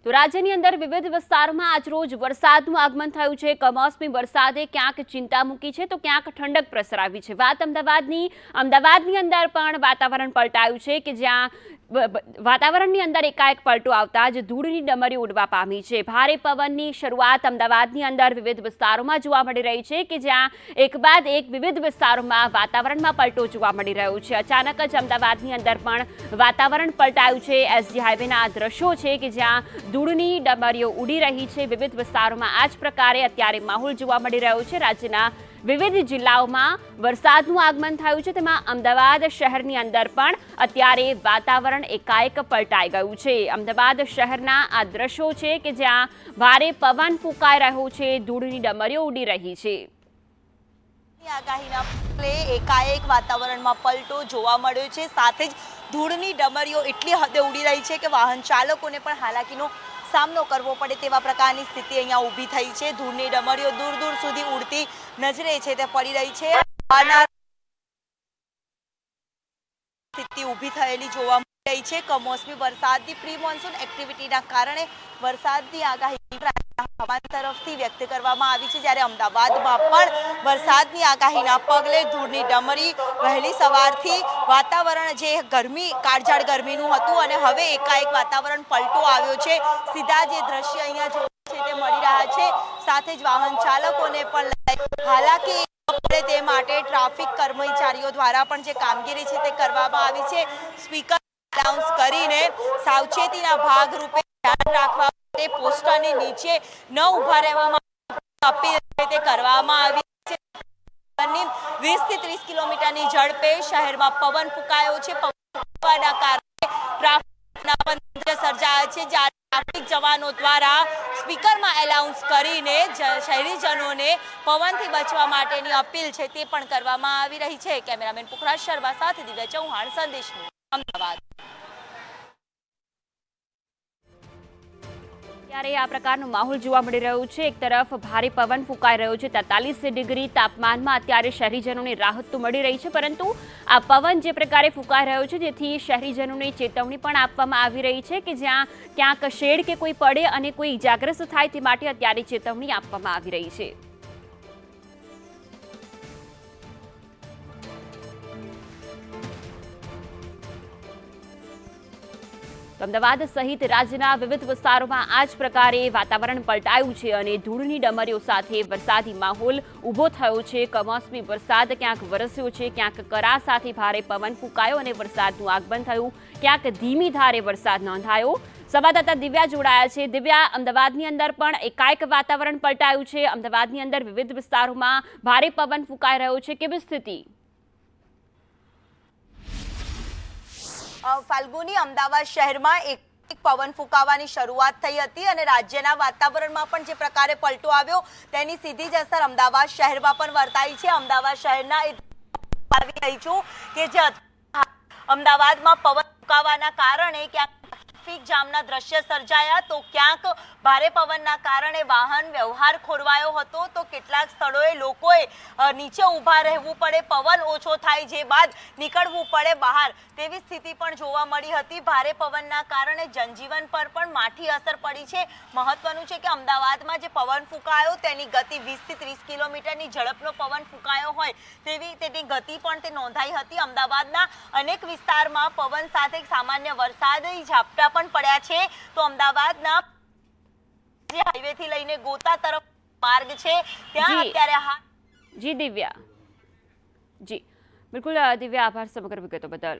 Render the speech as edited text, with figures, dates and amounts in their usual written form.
તો રાજ્યની અંદર વિવિધ વિસ્તારોમાં આજરોજ વરસાદનું આગમન થયું છે। કમોસમી વરસાદે ક્યાંક ચિંતા મૂકી છે તો ક્યાંક ઠંડક પ્રસરાવી છે। વાત અમદાવાદની અંદર પણ વાતાવરણ પલટાયું છે કે જ્યાં વાતાવરણની અંદર એકાએક પલટો આવતા જ ધૂળની ડમરી ઉડવા પામી છે। ભારે પવનની શરૂઆત અમદાવાદની અંદર વિવિધ વિસ્તારોમાં જોવા મળી રહી છે કે જ્યાં એક બાદ એક વિવિધ વિસ્તારોમાં વાતાવરણમાં પલટો જોવા મળી રહ્યો છે। અચાનક જ અમદાવાદની અંદર પણ વાતાવરણ પલટાયું છે। એસજી હાઈવેના આ દ્રશ્યો છે કે જ્યાં ધૂળની ડમરીઓ ઉડી રહી છે। વિવિધ વિસ્તારોમાં આ જ પ્રકારે અત્યારે માહોલ જોવા મળી રહ્યો છે। રાજ્યના વિવિધ જિલ્લાઓમાં વરસાદનું આગમન થયું છે, તેમાં અમદાવાદ શહેરની અંદર પણ અત્યારે વાતાવરણ એકાએક પલટાઈ ગયું છે। અમદાવાદ શહેરના આ દ્રશ્યો છે કે જ્યાં ભારે પવન ફૂંકાઈ રહ્યો છે, ધૂળની ડમરીઓ ઉડી રહી છે। આગાહીના પગલે એકાએક વાતાવરણમાં પલટો જોવા મળ્યો છે, સાથે જ ધૂળની ડમરીઓ એટલી હદે ઉડી રહી છે કે વાહન ચાલકોને પણ હાલાકીનો સામનો કરવો પડે તેવા પ્રકારની સ્થિતિ અહીંયા ઊભી થઈ છે। ધૂળની ડમરીઓ દૂર દૂર સુધી ઉડતી નજરે છે તે પડી રહી છે। સ્થિતિ ઊભી થયેલી જોવા મળી રહી છે। કમોસમી વરસાદની પ્રી મોન્સૂન એક્ટિવિટીના કારણે વરસાદની આગાહી હવામાન તરફથી વ્યક્ત કરવામાં આવી છે, જ્યારે અમદાવાદમાં પણ વરસાદની આગાહીના પગલે ધૂળની ડમરી વહેલી સવારથી વાતાવરણ જે કાળઝાળ ગરમીનું હતું અને હવે એકાએક વાતાવરણ પલટો આવ્યો છે। સીધા જે દ્રશ્ય અહીંયા જોવા છે તે મળી રહ્યા છે, સાથે જ વાહન ચાલકોને પણ હાલાકી પડે તે માટે ટ્રાફિક કર્મચારીઓ દ્વારા પણ જે કામગીરી છે તે કરવામાં આવી છે। સ્પીકર એનાઉન્સ કરીને સાવચેતીના ભાગરૂપે ધ્યાન રાખવા માટે પોસ્ટરની નીચે ન ઉભા રહેવામાં અપીલ તે કરવામાં આવી છે। 20 થી 30 કિલોમીટરની ઝડપે શહેરમાં પવન ફૂંકાયો છે। પવન ફૂંકવાના કારણે ટ્રાફિકના બંધ સર્જાયા છે, જ્યારે ટ્રાફિક જવાનો દ્વારા સ્પીકરમાં એનાઉન્સ કરીને શહેરીજનોને પવનથી બચવા માટેની અપીલ છે તે પણ કરવામાં આવી રહી છે। કેમેરામેન પુખરાજ શર્મા સાથે દિવ્યા ચૌહાણ, સંદેશ ન્યૂઝ, અમદાવાદ। ત્યારે આ પ્રકારનો માહોલ જોવા મળી રહ્યો છે। એક તરફ ભારે પવન ફૂંકાઈ રહ્યો છે, 43 ડિગ્રી તાપમાનમાં અત્યારે શહેરીજનોને રાહત તો મળી રહી છે, પરંતુ આ પવન જે પ્રકારે ફૂંકાઈ રહ્યો છે જેથી શહેરીજનોને ચેતવણી પણ આપવામાં આવી રહી છે કે જ્યાં ક્યાંક શેડ કે કોઈ પડે અને કોઈ ઇજાગ્રસ્ત થાય તે માટે અત્યારે ચેતવણી આપવામાં આવી રહી છે। અમદાવાદ સહિત રાજ્યના વિવિધ વિસ્તારોમાં આ જ પ્રકારે વાતાવરણ પલટાયું છે અને ધૂળની ડમરીઓ સાથે વરસાદી માહોલ ઊભો થયો છે। કમોસમી વરસાદ ક્યાંક વરસ્યો છે, ક્યાંક કરા સાથે ભારે પવન ફૂંકાયો અને વરસાદનું આગમન થયું, ક્યાંક ધીમી ધારે વરસાદ નોંધાયો। સંવાદદાતા દિવ્યા જોડાયા છે। દિવ્યા, અમદાવાદની અંદર પણ એકાએક વાતાવરણ પલટાયું છે। અમદાવાદની અંદર વિવિધ વિસ્તારોમાં ભારે પવન ફૂંકાઈ રહ્યો છે, કેવી સ્થિતિ? ફાલ્ગુની, અમદાવાદ શહેરમાં એક પવન ફૂંકાવાની શરૂઆત થઈ હતી અને રાજ્યના વાતાવરણમાં પણ જે પ્રકારે પલટો આવ્યો તેની સીધી જ અસર અમદાવાદ શહેરમાં પણ વર્તાઈ છે। અમદાવાદ શહેરના આવી રહી છું કે જે અમદાવાદમાં પવન ફૂંકાવાના કારણે ક્યાંક ટ્રાફિક જામના દ્રશ્ય સર્જાયા તો ક્યાંક ભારે પવનના કારણે વાહન વ્યવહાર ખોરવાયો હતો, તો કેટલાક સ્થળોએ લોકોએ નીચે ઊભા રહેવું પડે, પવન ઓછો થાય જે બાદ નીકળવું પડે બહાર, તેવી સ્થિતિ પણ જોવા મળી હતી। ભારે પવનના કારણે જનજીવન પર પણ માઠી અસર પડી છે। મહત્વનું છે કે અમદાવાદમાં જે પવન ફૂંકાયો તેની ગતિ 20 થી 30 કિલોમીટરની ઝડપનો પવન ફૂંકાયો હોય તેની ગતિ પણ તે નોંધાઈ હતી। અમદાવાદના અનેક વિસ્તારમાં પવન સાથે સામાન્ય વરસાદી ઝાપટા પણ પડ્યા છે, તો અમદાવાદના જે હાઈવેથી લઈને ગોતા તરફ માર્ગ છે ત્યાં અત્યારે જી દિવ્યા, જી બિલકુલ દિવ્યા, આભાર સમગ્ર વિગતો બદલ।